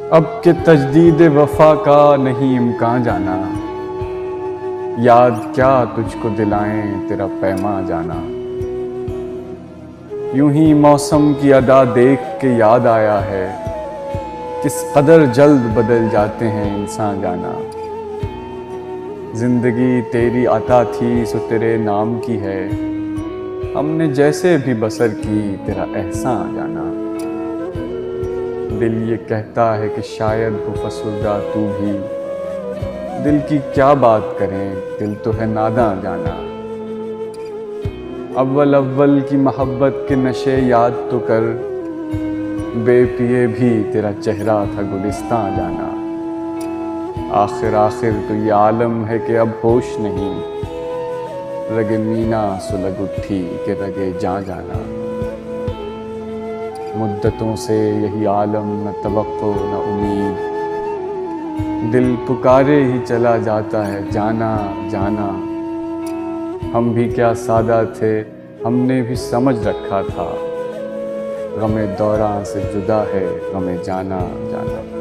अब के तजदीद वफा का नहीं इम्कान जाना, याद क्या तुझको दिलाएं तेरा पैमा जाना। यूं ही मौसम की अदा देख के याद आया है, किस कदर जल्द बदल जाते हैं इंसान जाना। जिंदगी तेरी अता थी सो तेरे नाम की है, हमने जैसे भी बसर की तेरा एहसान जाना। दिल ये कहता है कि शायद हो फसुर्दा तू भी, दिल की क्या बात करें दिल तो है नादां जाना। अव्वल अव्वल की मोहब्बत के नशे याद तो कर, बेपिए भी तेरा चेहरा था गुलिस्तां जाना। आखिर आखिर तो ये आलम है कि अब होश नहीं, रगे मीना सुलग उठी के रगे जा जाना। मुद्दतों से यही आलम न तवक्को न उम्मीद, दिल पुकारे ही चला जाता है जाना जाना। हम भी क्या सादा थे, हमने भी समझ रखा था, गमे दौरां से जुदा है गमे जाना जाना।